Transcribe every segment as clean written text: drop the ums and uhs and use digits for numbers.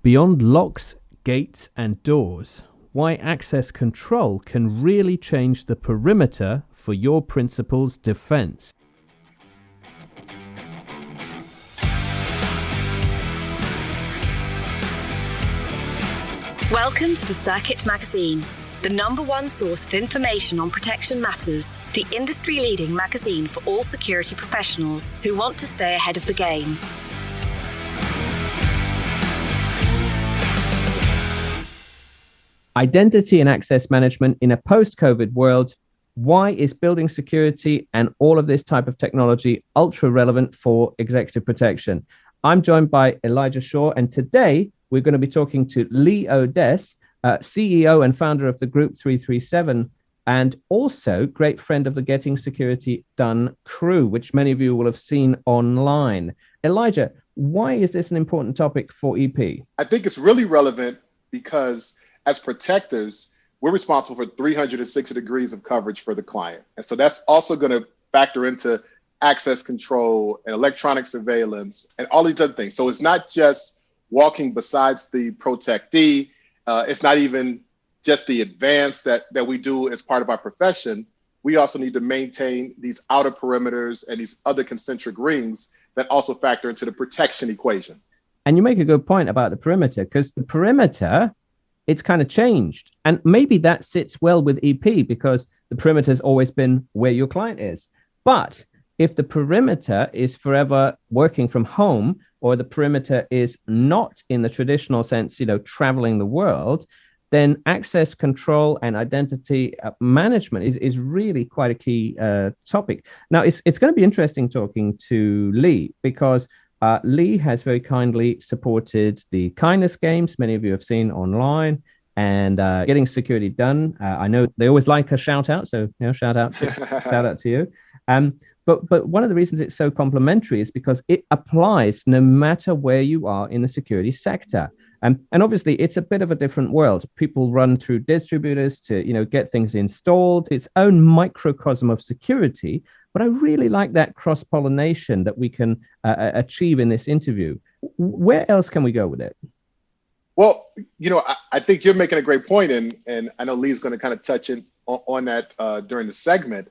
Beyond locks, gates, and doors, why access control can really change the perimeter for your principal's defense. Welcome to the Circuit Magazine, the #1 source of information on protection matters, the industry-leading magazine for all security professionals who want to stay ahead of the game. Identity and access management in a post-COVID world. Why is building security and all of this type of technology ultra relevant for executive protection? I'm joined by Elijah Shaw, and today we're going to be talking to Lee Odess, CEO and founder of the Group 337, and also great friend of the Getting Security Done crew, which many of you will have seen online. Elijah, why is this an important topic for EP? I think it's really relevant because as protectors, we're responsible for 360 degrees of coverage for the client. And so that's also going to factor into access control and electronic surveillance and all these other things. So it's not just walking besides the protectee. It's not even just the advance that we do as part of our profession. We also need to maintain these outer perimeters and these other concentric rings that also factor into the protection equation. And you make a good point about the perimeter, because the perimeter, it's kind of changed. And maybe that sits well with EP because the perimeter has always been where your client is. But if the perimeter is forever working from home, or the perimeter is not in the traditional sense, traveling the world, then access control and identity management is really quite a key topic. Now, it's going to be interesting talking to Lee because Lee has very kindly supported the Kindness Games, many of you have seen online, and Getting Security Done. I know they always like a shout out, so shout out to you. But one of the reasons it's so complimentary is because it applies no matter where you are in the security sector. And obviously, it's a bit of a different world. People run through distributors to get things installed, its own microcosm of security. But I really like that cross-pollination that we can achieve in this interview. Where else can we go with it? Well, I think you're making a great point, and I know Lee's going to kind of touch on that during the segment.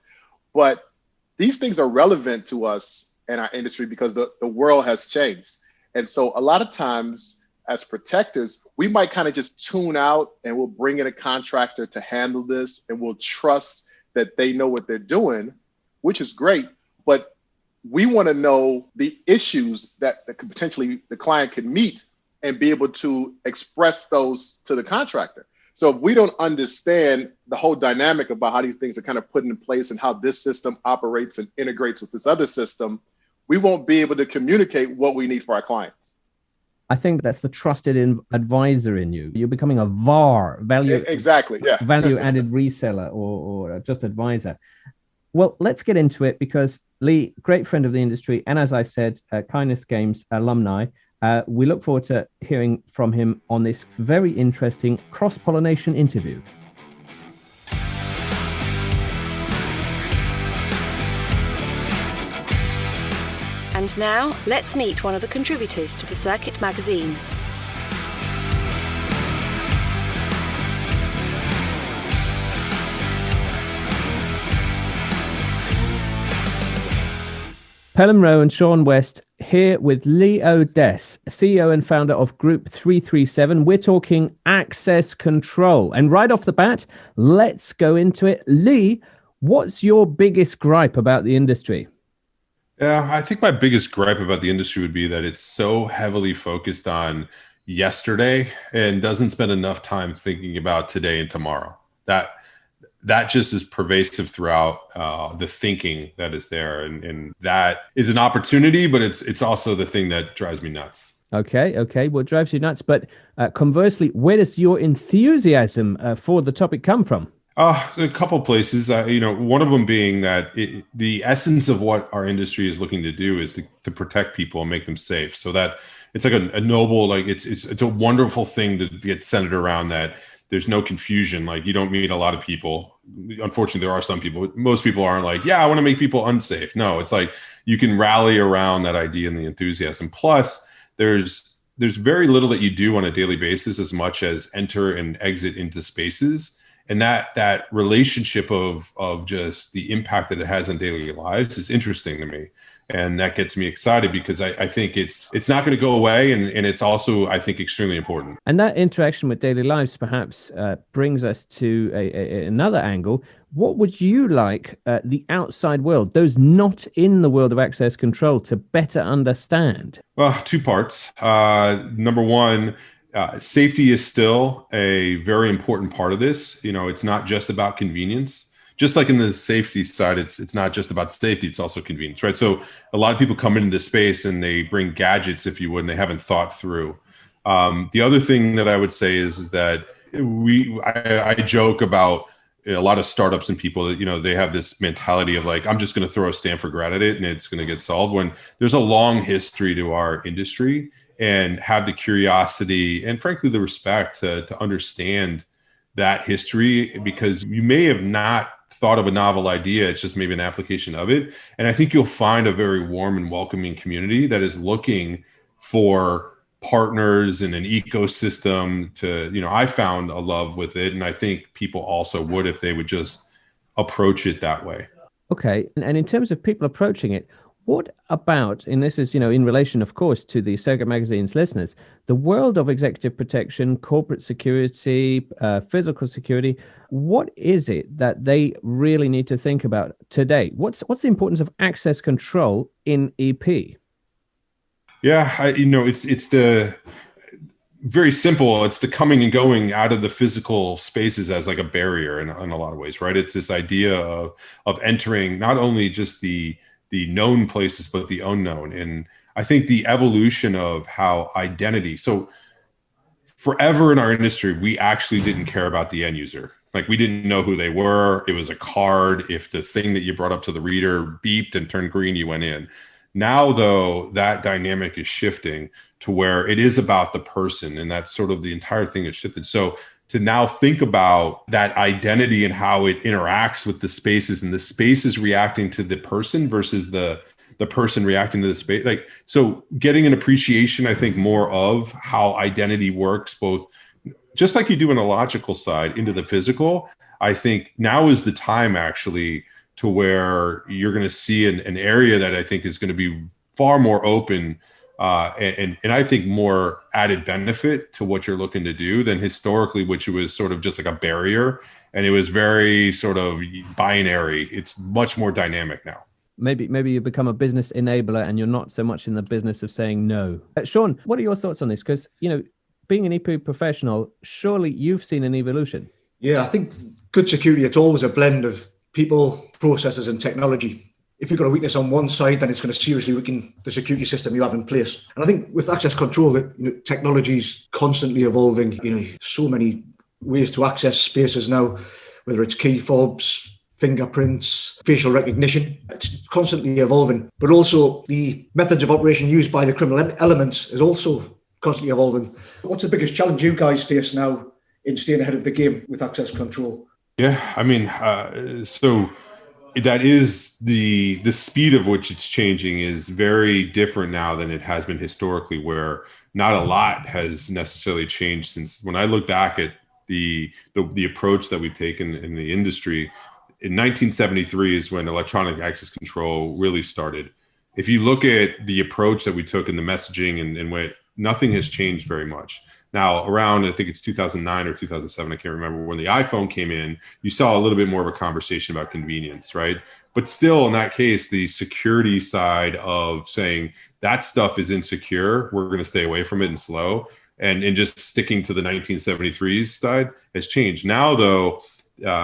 But these things are relevant to us in our industry because the world has changed. And so a lot of times as protectors, we might kind of just tune out and we'll bring in a contractor to handle this and we'll trust that they know what they're doing, which is great. But we want to know the issues that potentially the client could meet and be able to express those to the contractor. So if we don't understand the whole dynamic about how these things are kind of put in place and how this system operates and integrates with this other system, we won't be able to communicate what we need for our clients. I think that's the trusted advisor in you. You're becoming a VAR, value added reseller or just advisor. Well, let's get into it because Lee, great friend of the industry, and as I said, Kindness Games alumni. We look forward to hearing from him on this very interesting cross-pollination interview. And now, let's meet one of the contributors to the Circuit Magazine. Pelham Rowe and Sean West here with Lee Odess, CEO and founder of Group 337. We're talking access control. And right off the bat, let's go into it. Lee, what's your biggest gripe about the industry? Yeah, I think my biggest gripe about the industry would be that it's so heavily focused on yesterday and doesn't spend enough time thinking about today and tomorrow. That just is pervasive throughout the thinking that is there. And that is an opportunity, but it's also the thing that drives me nuts. Okay. Well, it drives you nuts. But conversely, where does your enthusiasm for the topic come from? A couple places, one of them being that the essence of what our industry is looking to do is to protect people and make them safe. So that it's like a noble, it's a wonderful thing to get centered around that. There's no confusion. Like, you don't meet a lot of people. Unfortunately, there are some people. Most people aren't like, yeah, I want to make people unsafe. No, it's like you can rally around that idea and the enthusiasm. Plus, there's there's very little that you do on a daily basis as much as enter and exit into spaces. And that relationship of just the impact that it has on daily lives is interesting to me. And that gets me excited because I think it's not going to go away. And it's also, I think, extremely important. And that interaction with daily lives perhaps brings us to another angle. What would you like the outside world, those not in the world of access control, to better understand? Well, two parts. Number one, safety is still a very important part of this. It's not just about convenience. Just like in the safety side, it's not just about safety, it's also convenience, right? So a lot of people come into this space and they bring gadgets, if you would, and they haven't thought through. The other thing that I would say is that I joke about a lot of startups and people that, they have this mentality of like, I'm just going to throw a Stanford grad at it and it's going to get solved, when there's a long history to our industry, and have the curiosity and frankly the respect to understand that history, because you may have not thought of a novel idea. It's just maybe an application of it. And I think you'll find a very warm and welcoming community that is looking for partners and an ecosystem to, I found a love with it. And I think people also would if they would just approach it that way. Okay. And in terms of people approaching it, what about, and this is, in relation, of course, to the Surrogate Magazine's listeners, the world of executive protection, corporate security, physical security, what is it that they really need to think about today? What's the importance of access control in EP? Yeah, it's the very simple. It's the coming and going out of the physical spaces as like a barrier in a lot of ways, right? It's this idea of entering not only just the known places, but the unknown. And I think the evolution of how identity, so forever in our industry, we actually didn't care about the end user. Like we didn't know who they were. It was a card. If the thing that you brought up to the reader beeped and turned green, you went in. Now, though, that dynamic is shifting to where it is about the person, and that's sort of the entire thing has shifted. So to now think about that identity and how it interacts with the spaces, and the spaces reacting to the person versus the person reacting to the space. Like, so getting an appreciation, I think, more of how identity works, both just like you do in the logical side into the physical. I think now is the time actually to where you're going to see an area that I think is going to be far more open and I think more added benefit to what you're looking to do than historically, which was sort of just like a barrier. And it was very sort of binary. It's much more dynamic now. Maybe you become a business enabler and you're not so much in the business of saying no. Sean, what are your thoughts on this? Because, being an EP professional, surely you've seen an evolution. Yeah, I think good security, it's always a blend of people, processes and technology. If you've got a weakness on one side, then it's going to seriously weaken the security system you have in place. And I think with access control, that technology is constantly evolving. So many ways to access spaces now, whether it's key fobs, fingerprints, facial recognition. It's constantly evolving. But also the methods of operation used by the criminal elements is also constantly evolving. What's the biggest challenge you guys face now in staying ahead of the game with access control? Yeah, I mean, so that is the speed of which it's changing is very different now than it has been historically, where not a lot has necessarily changed since when I look back at the approach that we've taken in the industry. In 1973 is when electronic access control really started. If you look at the approach that we took in the messaging and what, nothing has changed very much. Now, around, I think it's 2009 or 2007, I can't remember, when the iPhone came in, you saw a little bit more of a conversation about convenience, right? But still, in that case, the security side of saying that stuff is insecure, we're going to stay away from it and slow, and just sticking to the 1973 side has changed. Now, though,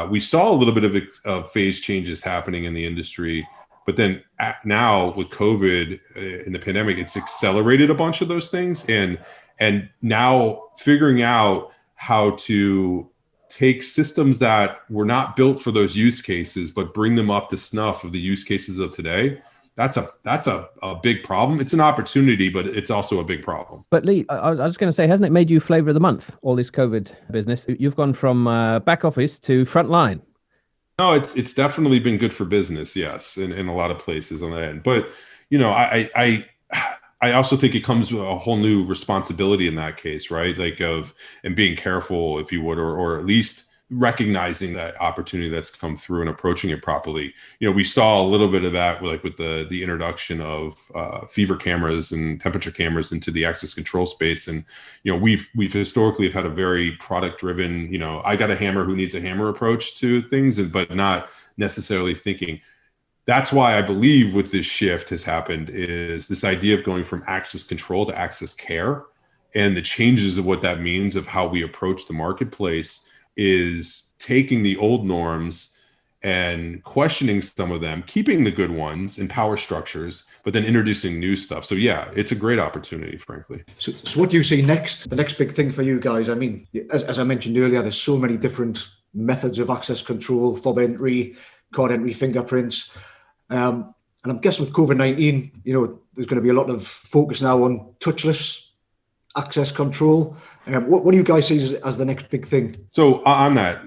we saw a little bit of phase changes happening in the industry, but then now with COVID in the pandemic, it's accelerated a bunch of those things. And now figuring out how to take systems that were not built for those use cases, but bring them up to snuff of the use cases of today, that's a big problem. It's an opportunity, but it's also a big problem. But Lee, I was going to say, hasn't it made you flavor of the month, all this COVID business? You've gone from back office to front line. No, it's definitely been good for business, yes, in a lot of places on that end. But, I also think it comes with a whole new responsibility in that case, right? And being careful, if you would, or at least recognizing that opportunity that's come through and approaching it properly. We saw a little bit of that with the introduction of fever cameras and temperature cameras into the access control space. And, we've historically have had a very product driven, I got a hammer who needs a hammer approach to things, but not necessarily thinking. That's why I believe what this shift has happened is this idea of going from access control to access care, and the changes of what that means of how we approach the marketplace is taking the old norms and questioning some of them, keeping the good ones in power structures, but then introducing new stuff. So yeah, it's a great opportunity, frankly. So what do you see next? The next big thing for you guys? I mean, as I mentioned earlier, there's so many different methods of access control, fob entry, card entry, fingerprints. And I'm guessing with COVID-19, there's going to be a lot of focus now on touchless access control. What do you guys see as the next big thing? So on that,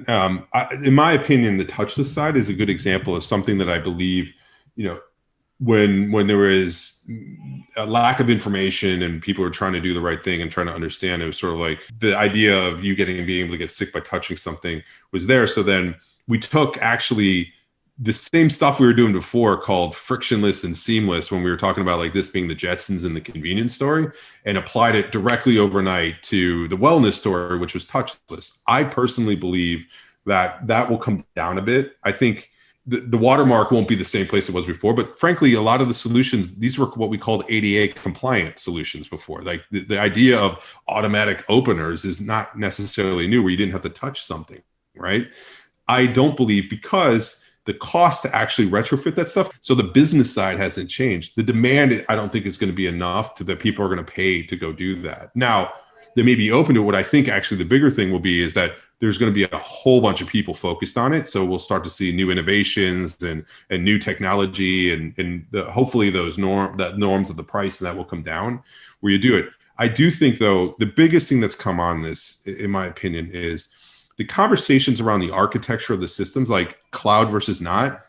in my opinion, the touchless side is a good example of something that I believe, when there is a lack of information and people are trying to do the right thing and trying to understand, it was sort of like the idea of you being able to get sick by touching something was there. So then we took actually the same stuff we were doing before called frictionless and seamless when we were talking about this being the Jetsons and the convenience story, and applied it directly overnight to the wellness story, which was touchless. I personally believe that will come down a bit. I think the watermark won't be the same place it was before, but frankly, a lot of the solutions, these were what we called ADA compliant solutions before. The idea of automatic openers is not necessarily new, where you didn't have to touch something, right? I don't believe, because the cost to actually retrofit that stuff. So the business side hasn't changed. The demand, I don't think, is going to be enough that people are going to pay to go do that. Now, they may be open to it. What I think actually the bigger thing will be is that there's going to be a whole bunch of people focused on it. So we'll start to see new innovations and new technology and hopefully those norms of the price, and that will come down where you do it. I do think, though, the biggest thing that's come on this, in my opinion, is the conversations around the architecture of the systems, like cloud versus not.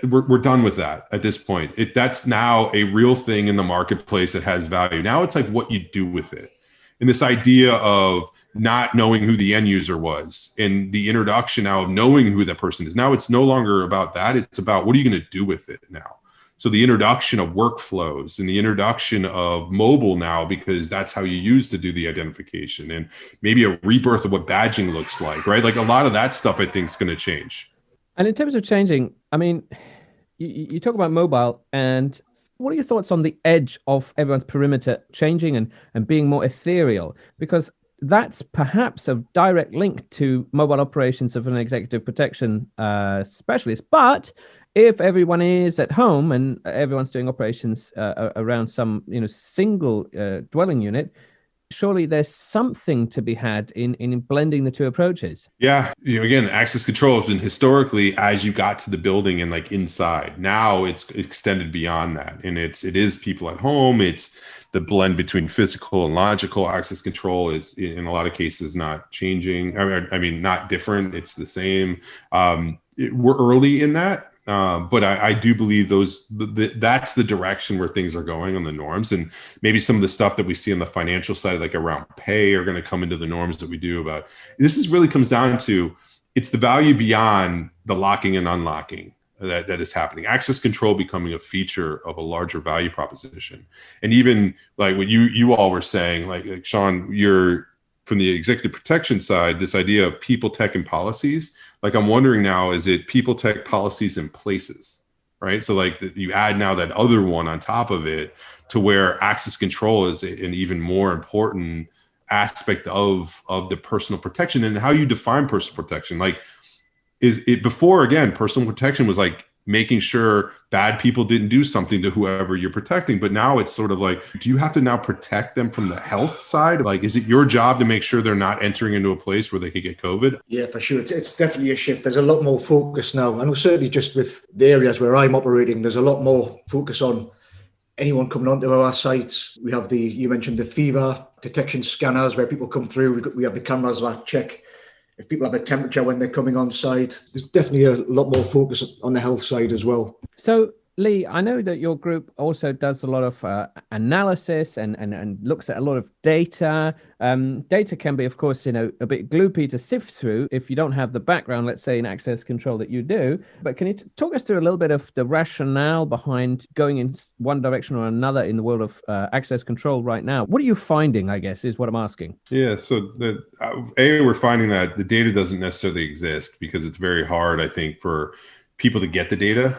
We're done with that at this point. That's now a real thing in the marketplace that has value. Now it's like what you do with it. And this idea of not knowing who the end user was, and the introduction now of knowing who that person is. Now it's no longer about that. It's about, what are you going to do with it now? So the introduction of workflows and the introduction of mobile now, because that's how you use to do the identification, and maybe a rebirth of what badging looks like, right? A lot of that stuff I think is going to change. And in terms of changing, I mean, you talk about mobile, and what are your thoughts on the edge of everyone's perimeter changing and being more ethereal? Because that's perhaps a direct link to mobile operations of an executive protection specialist. But if everyone is at home and everyone's doing operations around some single dwelling unit, surely there's something to be had in blending the two approaches. Yeah. Again, access control has been historically as you got to the building and inside. Now it's extended beyond that. And it is people at home. It's the blend between physical and logical. Access control is in a lot of cases not changing. I mean, not different. It's the same. We're early in that. But I do believe that's the direction where things are going on the norms, and maybe some of the stuff that we see on the financial side, around pay, are going to come into the norms that we do about. This really comes down to, it's the value beyond the locking and unlocking that is happening. Access control becoming a feature of a larger value proposition, and even what you all were saying, like Sean, you're from the executive protection side, this idea of people, tech, and policies. I'm wondering now, is it people, tech, policies, and places, right? So you add now that other one on top of it, to where access control is an even more important aspect of the personal protection, and how you define personal protection. Is it before, again, personal protection was making sure bad people didn't do something to whoever you're protecting. But now it's sort of do you have to now protect them from the health side? Is it your job to make sure they're not entering into a place where they could get COVID? Yeah, for sure. It's definitely a shift. There's a lot more focus now. I know certainly just with the areas where I'm operating, there's a lot more focus on anyone coming onto our sites. We have you mentioned the fever detection scanners where people come through. We have the cameras that check if people have a temperature when they're coming on site. There's definitely a lot more focus on the health side as well. So Lee, I know that your group also does a lot of analysis and looks at a lot of data. Data can be, of course, a bit gloopy to sift through if you don't have the background, let's say, in access control that you do. But can you talk us through a little bit of the rationale behind going in one direction or another in the world of access control right now? What are you finding, I guess, is what I'm asking. Yeah, so we're finding that the data doesn't necessarily exist because it's very hard, I think, for people to get the data.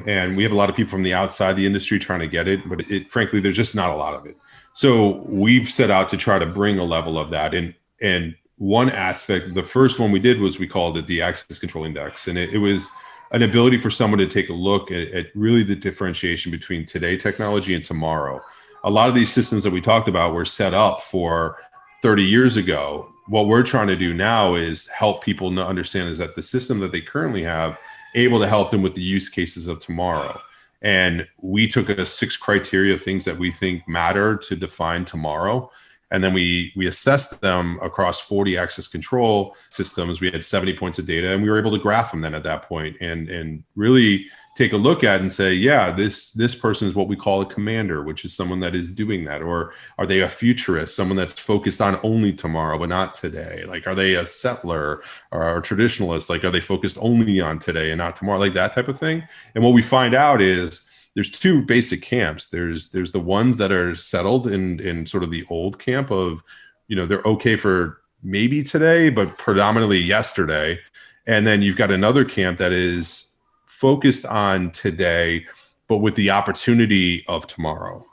And we have a lot of people from the outside the industry trying to get it, but frankly, there's just not a lot of it. So we've set out to try to bring a level of that. And one aspect, the first one we did was we called it the Access Control Index. And it was an ability for someone to take a look at really the differentiation between today technology and tomorrow. A lot of these systems that we talked about were set up for 30 years ago. What we're trying to do now is help people understand is that the system that they currently have able to help them with the use cases of tomorrow. And we took 6 criteria of things that we think matter to define tomorrow. And then we assessed them across 40 access control systems. We had 70 points of data, and we were able to graph them then at that point and really take a look at and say, yeah, this person is what we call a commander, which is someone that is doing that. Or are they a futurist, someone that's focused on only tomorrow, but not today? Like, are they a settler or a traditionalist? Like, are they focused only on today and not tomorrow? Like that type of thing. And what we find out is there's 2 basic camps. There's the ones that are settled in sort of the old camp of, they're okay for maybe today, but predominantly yesterday. And then you've got another camp that is focused on today, but with the opportunity of tomorrow.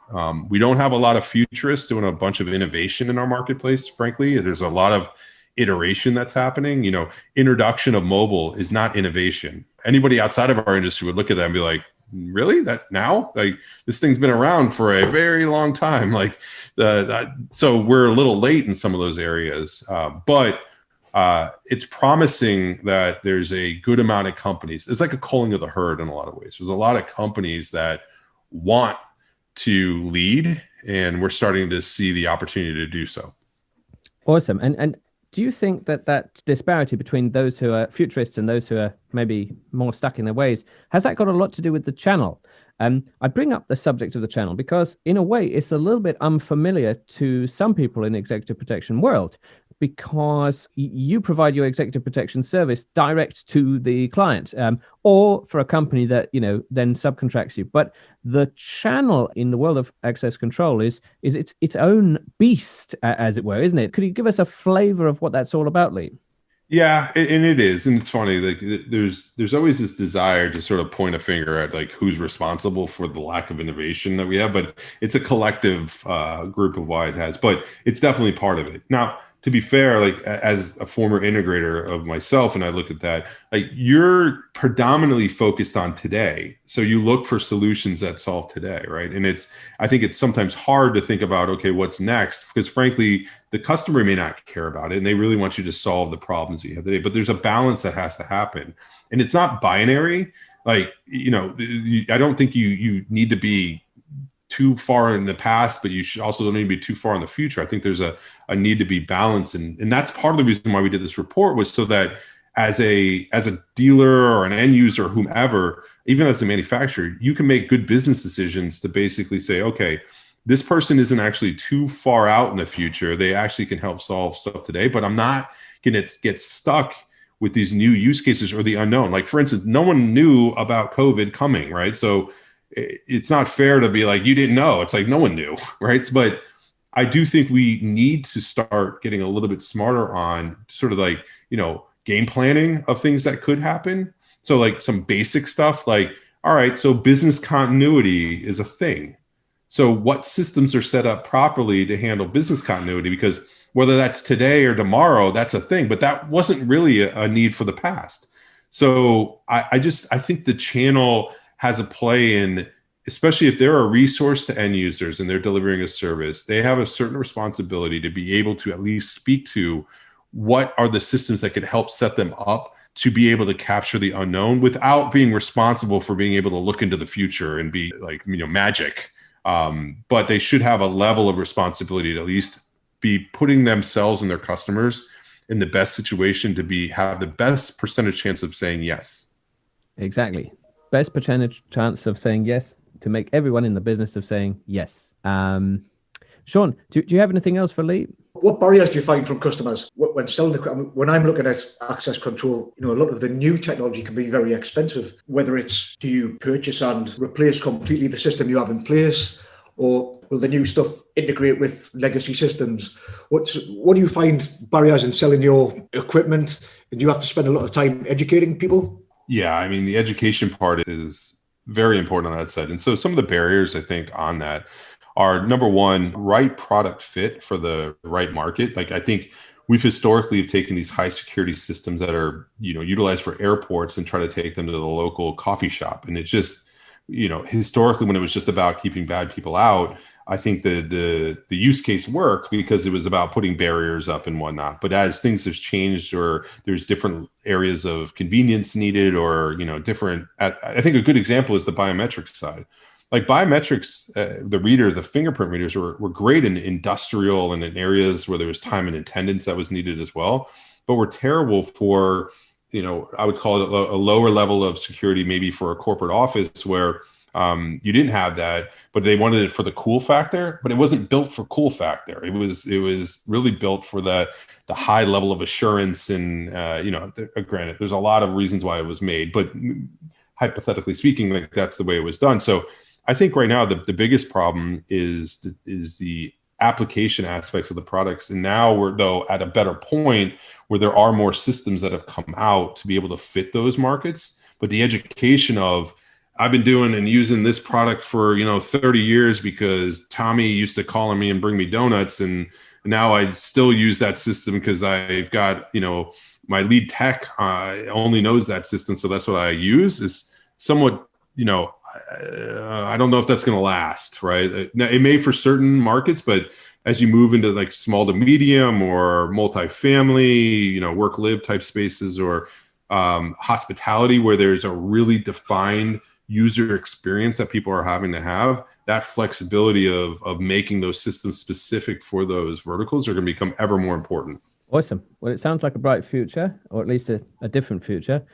We don't have a lot of futurists doing a bunch of innovation in our marketplace, frankly. There's a lot of iteration that's happening. Introduction of mobile is not innovation. Anybody outside of our industry would look at that and be like, really? That now? Like, this thing's been around for a very long time. Like, so we're a little late in some of those areas, but it's promising that there's a good amount of companies. It's like a culling of the herd in a lot of ways. There's a lot of companies that want to lead, and we're starting to see the opportunity to do so. Awesome. And do you think that disparity between those who are futurists and those who are maybe more stuck in their ways, has that got a lot to do with the channel? I bring up the subject of the channel because in a way it's a little bit unfamiliar to some people in the executive protection world, because you provide your executive protection service direct to the client, or for a company that then subcontracts you. But the channel in the world of access control is its own beast, as it were, isn't it? Could you give us a flavor of what that's all about, Lee? Yeah, and it is, and it's funny. Like, there's always this desire to sort of point a finger at like who's responsible for the lack of innovation that we have, but it's a collective group of why it has. But it's definitely part of it. Now, to be fair, like as a former integrator of myself, and I look at that, like you're predominantly focused on today. So you look for solutions that solve today, right? And I think it's sometimes hard to think about, okay, what's next? Because frankly, the customer may not care about it and they really want you to solve the problems you have today. But there's a balance that has to happen. And it's not binary. Like, I don't think you need to be too far in the past, but you should also don't need to be too far in the future. I think there's a need to be balanced. And that's part of the reason why we did this report, was so that as a dealer or an end user or whomever, even as a manufacturer, you can make good business decisions to basically say, okay, this person isn't actually too far out in the future. They actually can help solve stuff today, but I'm not going to get stuck with these new use cases or the unknown. Like, for instance, no one knew about COVID coming, right? So it's not fair to be like, you didn't know. It's like, no one knew, right? But I do think we need to start getting a little bit smarter on sort of like, game planning of things that could happen. So like some basic stuff like, all right, so business continuity is a thing. So what systems are set up properly to handle business continuity? Because whether that's today or tomorrow, that's a thing, but that wasn't really a need for the past. So I think the channel has a play in, especially if they're a resource to end users and they're delivering a service, they have a certain responsibility to be able to at least speak to what are the systems that could help set them up to be able to capture the unknown without being responsible for being able to look into the future and be like, magic. But they should have a level of responsibility to at least be putting themselves and their customers in the best situation to have the best percentage chance of saying yes. Exactly. best percentage chance of saying yes to make everyone in the business of saying yes. Sean, do you have anything else for Lee? What barriers do you find from customers when selling when I'm looking at access control? A lot of the new technology can be very expensive. Whether it's, do you purchase and replace completely the system you have in place, or will the new stuff integrate with legacy systems? What do you find barriers in selling your equipment? And do you have to spend a lot of time educating people? Yeah, I mean, the education part is very important on that side. And so some of the barriers, I think, on that are, number one, right product fit for the right market. Like, I think we've historically have taken these high security systems that are, utilized for airports and try to take them to the local coffee shop. And it's just, historically, when it was just about keeping bad people out, I think the use case worked because it was about putting barriers up and whatnot. But as things have changed, or there's different areas of convenience needed, or different. I think a good example is the biometrics side. Like biometrics, the fingerprint readers were great in industrial and in areas where there was time and attendance that was needed as well, but were terrible for, I would call it a lower level of security, maybe for a corporate office where you didn't have that, but they wanted it for the cool factor, but it wasn't built for cool factor. It was really built for the high level of assurance. And, granted, there's a lot of reasons why it was made, but hypothetically speaking, like that's the way it was done. So I think right now the biggest problem is the application aspects of the products. And now we're, though, at a better point where there are more systems that have come out to be able to fit those markets. But the education of, I've been doing and using this product for 30 years because Tommy used to call on me and bring me donuts, and now I still use that system because I've got my lead tech only knows that system, so that's what I use, is somewhat I don't know if that's going to last, right? Now, it may for certain markets, but as you move into like small to medium or multifamily, work live type spaces, or hospitality, where there's a really defined user experience that people are having to have, that flexibility of making those systems specific for those verticals are going to become ever more important. Awesome. Well, it sounds like a bright future, or at least a different future.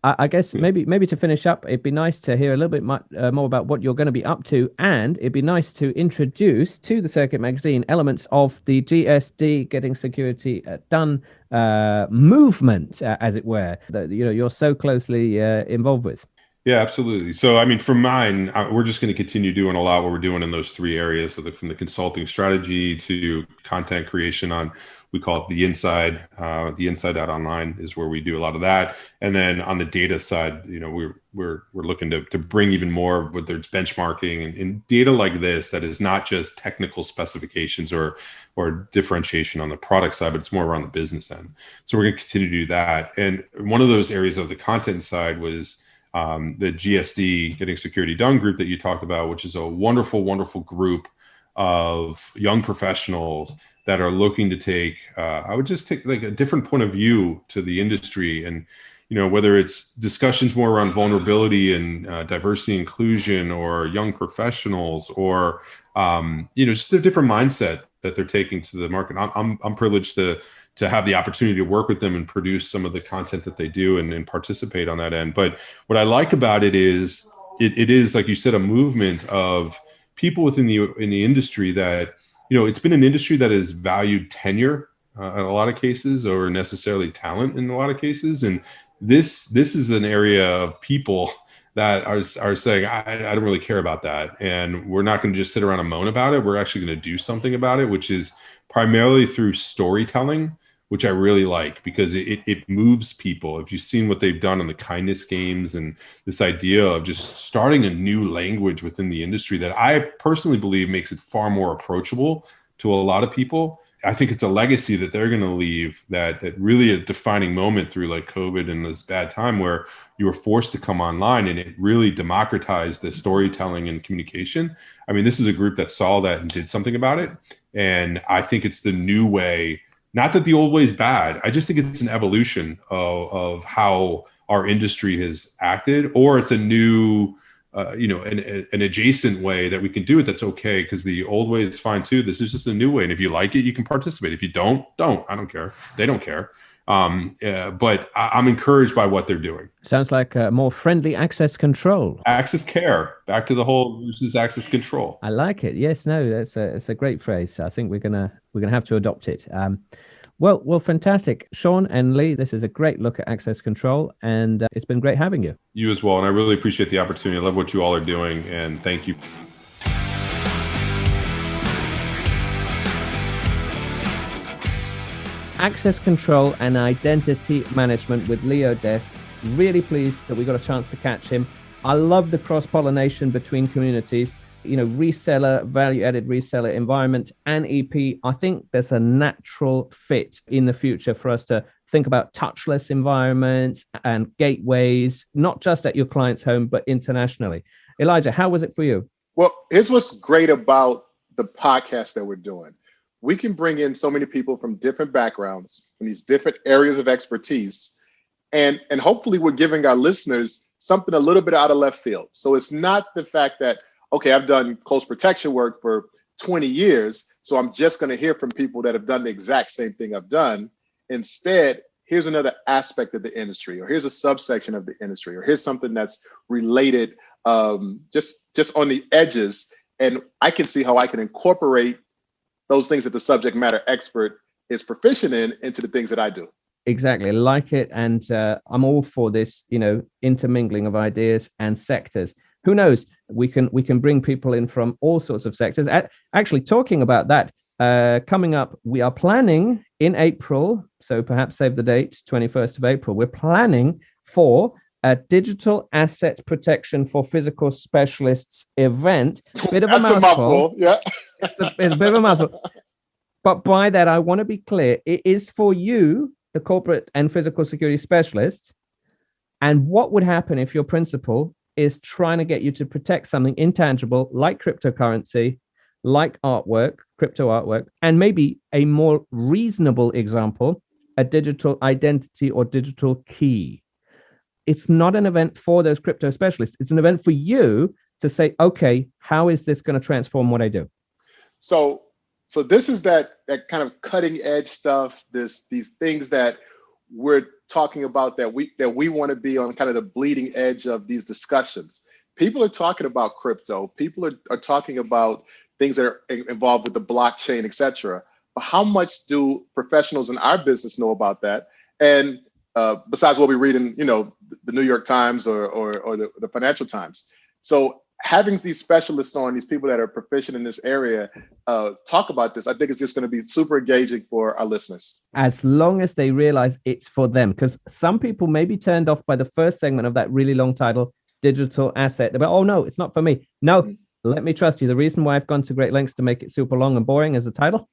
I guess maybe to finish up, it'd be nice to hear a little bit more about what you're going to be up to, and it'd be nice to introduce to the Circuit Magazine elements of the GSD, Getting Security Done movement, as it were, that you're so closely involved with. Yeah, absolutely. So, I mean, for mine, we're just going to continue doing a lot what we're doing in those three areas. So from the consulting strategy to content creation on, we call it the inside out online is where we do a lot of that. And then on the data side, we're looking to bring even more, whether it's benchmarking and data like this, that is not just technical specifications or differentiation on the product side, but it's more around the business end. So we're going to continue to do that. And one of those areas of the content side was the GSD, Getting Security Done group that you talked about, which is a wonderful, wonderful group of young professionals that are looking to take, I would just take like a different point of view to the industry. And, whether it's discussions more around vulnerability and diversity, inclusion, or young professionals, or, just a different mindset that they're taking to the market. I'm privileged to have the opportunity to work with them and produce some of the content that they do and participate on that end. But what I like about it is it is, like you said, a movement of people within the industry that, it's been an industry that has valued tenure in a lot of cases, or necessarily talent in a lot of cases. And this is an area of people that are saying, I don't really care about that. And we're not going to just sit around and moan about it. We're actually going to do something about it, which is primarily through storytelling, which I really like, because it moves people. If you've seen what they've done in the kindness games, and this idea of just starting a new language within the industry that I personally believe makes it far more approachable to a lot of people. I think it's a legacy that they're going to leave, that really a defining moment through like COVID and this bad time where you were forced to come online, and it really democratized the storytelling and communication. I mean, this is a group that saw that and did something about it. And I think it's the new way. Not that the old way is bad. I just think it's an evolution of how our industry has acted, or it's a new, an adjacent way that we can do it. That's okay, because the old way is fine too. This is just a new way, and if you like it, you can participate. If you don't. I don't care. They don't care. But I'm encouraged by what they're doing. Sounds like more friendly access control. Access care, back to the whole versus access control. I like it. Yes, no, it's a great phrase. I think we're gonna have to adopt it. Well, fantastic, Sean and Lee. This is a great look at access control, and it's been great having you. You as well, and I really appreciate the opportunity. I love what you all are doing, and thank you. Access control and identity management with Lee Odess. Really pleased that we got a chance to catch him. I love the cross-pollination between communities, reseller, value-added reseller environment and EP. I think there's a natural fit in the future for us to think about touchless environments and gateways, not just at your client's home, but internationally. Elijah, how was it for you? Well, here's what's great about the podcast that we're doing. We can bring in so many people from different backgrounds, from these different areas of expertise, and hopefully we're giving our listeners something a little bit out of left field. So it's not the fact that, okay, I've done close protection work for 20 years, so I'm just going to hear from people that have done the exact same thing I've done. Instead, here's another aspect of the industry, or here's a subsection of the industry, or here's something that's related just on the edges, and I can see how I can incorporate those things that the subject matter expert is proficient in into the things that I do. Exactly, like it. And I'm all for this, intermingling of ideas and sectors. Who knows? We can bring people in from all sorts of sectors. Actually, talking about that, coming up, we are planning in April, so perhaps save the date, 21st of April. We're planning for a digital asset protection for physical specialists event. Bit of a mouthful. Yeah. It's a bit of a mouthful. But by that, I want to be clear. It is for you, the corporate and physical security specialists. And what would happen if your principal is trying to get you to protect something intangible like cryptocurrency, like artwork, crypto artwork, and maybe a more reasonable example, a digital identity or digital key. It's not an event for those crypto specialists. It's an event for you to say, okay, how is this going to transform what I do? So this is that kind of cutting edge stuff, these things that we're talking about that we want to be on kind of the bleeding edge of these discussions. People are talking about crypto. People are talking about things that are involved with the blockchain, et cetera. But how much do professionals in our business know about that? And besides what we read in, the New York Times or the Financial Times. So having these specialists on, these people that are proficient in this area, talk about this, I think it's just going to be super engaging for our listeners. As long as they realize it's for them, because some people may be turned off by the first segment of that really long title, digital asset. They're like, oh no, it's not for me. No, let me trust you. The reason why I've gone to great lengths to make it super long and boring as a title,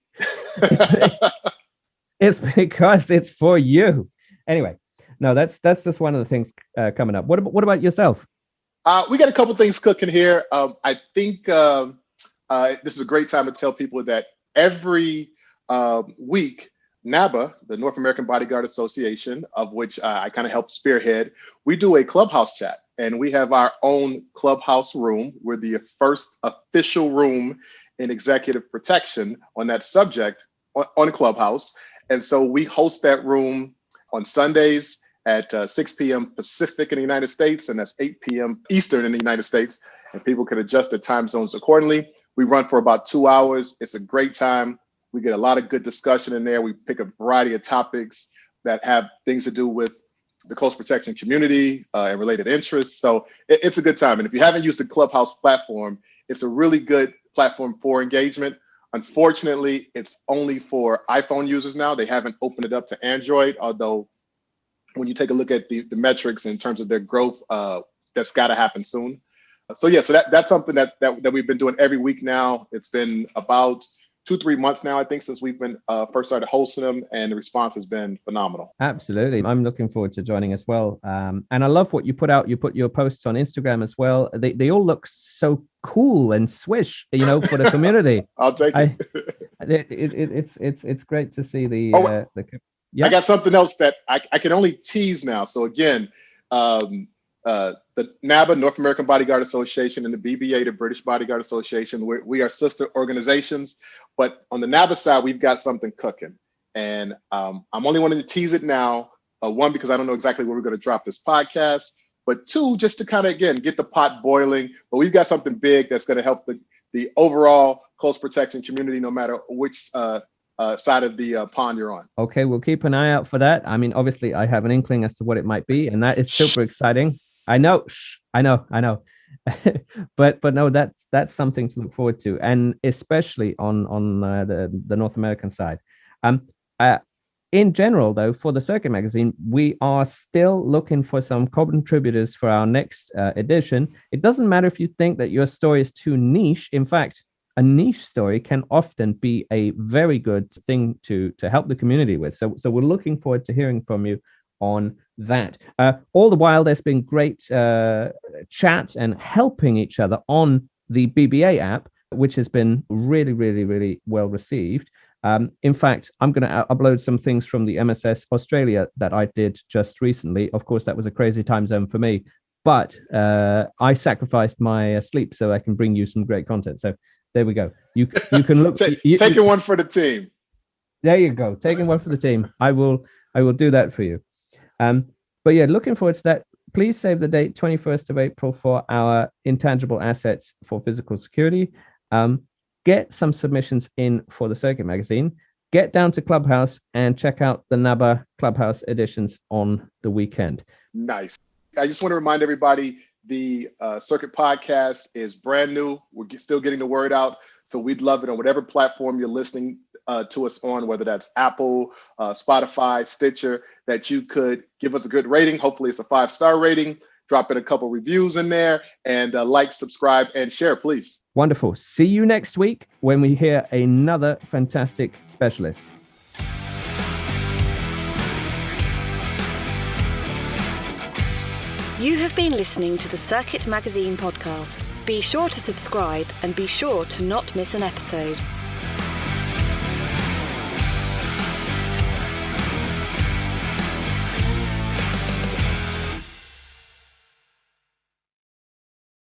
it's because it's for you. Anyway, no, that's just one of the things coming up. What about yourself? We got a couple things cooking here. I think this is a great time to tell people that every week, NABA, the North American Bodyguard Association, of which I kind of help spearhead, we do a clubhouse chat, and we have our own clubhouse room. We're the first official room in executive protection on that subject on Clubhouse. And so we host that room on Sundays at 6 p.m. Pacific in the United States, and that's 8 p.m. Eastern in the United States, and people can adjust their time zones accordingly. We run for about 2 hours. It's a great time. We get a lot of good discussion in there. We pick a variety of topics that have things to do with the close protection community and related interests. So it's a good time. And if you haven't used the Clubhouse platform, it's a really good platform for engagement. Unfortunately, it's only for iPhone users now. They haven't opened it up to Android, although when you take a look at the metrics in terms of their growth, that's got to happen soon. So that's something that we've been doing every week now. It's been about 2-3 months now, I think, since we've been first started hosting them, and the response has been phenomenal. Absolutely. I'm looking forward to joining as well. And I love what you put out. You put your posts on Instagram as well. They all look so cool and swish, for the community. I'll take it. It's great to see the I got something else that I can only tease now. So again, the NABA, North American Bodyguard Association, and the BBA, the British Bodyguard Association, we are sister organizations. But on the NABA side, we've got something cooking. And I'm only wanting to tease it now. One, because I don't know exactly where we're going to drop this podcast. But two, just to kind of, again, get the pot boiling. But we've got something big that's going to help the overall coast protection community, no matter which side of the pond you're on. Okay, we'll keep an eye out for that. I mean, obviously, I have an inkling as to what it might be, and that is super exciting. I know. but no, that's something to look forward to, and especially on the North American side. In general, though, for the Circuit magazine, we are still looking for some contributors for our next edition. It doesn't matter if you think that your story is too niche. In fact, a niche story can often be a very good thing to help the community with. So we're looking forward to hearing from you on that. All the while, there's been great chat and helping each other on the BBA app, which has been really, really, really well received. In fact, I'm going to upload some things from the MSS Australia that I did just recently. Of course, that was a crazy time zone for me, but I sacrificed my sleep so I can bring you some great content. So there we go. You can look. Taking one for the team. There you go. Taking one for the team. I will do that for you. But yeah, looking forward to that. Please save the date, 21st of April, for our intangible assets for physical security. Get some submissions in for the Circuit magazine. Get down to Clubhouse and check out the NABA Clubhouse editions on the weekend. Nice. I just want to remind everybody, the Circuit podcast is brand new. We're still getting the word out. So we'd love it on whatever platform you're listening to us on, whether that's Apple, Spotify, Stitcher, that you could give us a good rating. Hopefully it's a 5-star rating. Drop in a couple reviews in there, and like, subscribe, and share, please. Wonderful. See you next week when we hear another fantastic specialist. You have been listening to the Circuit Magazine podcast. Be sure to subscribe and be sure to not miss an episode.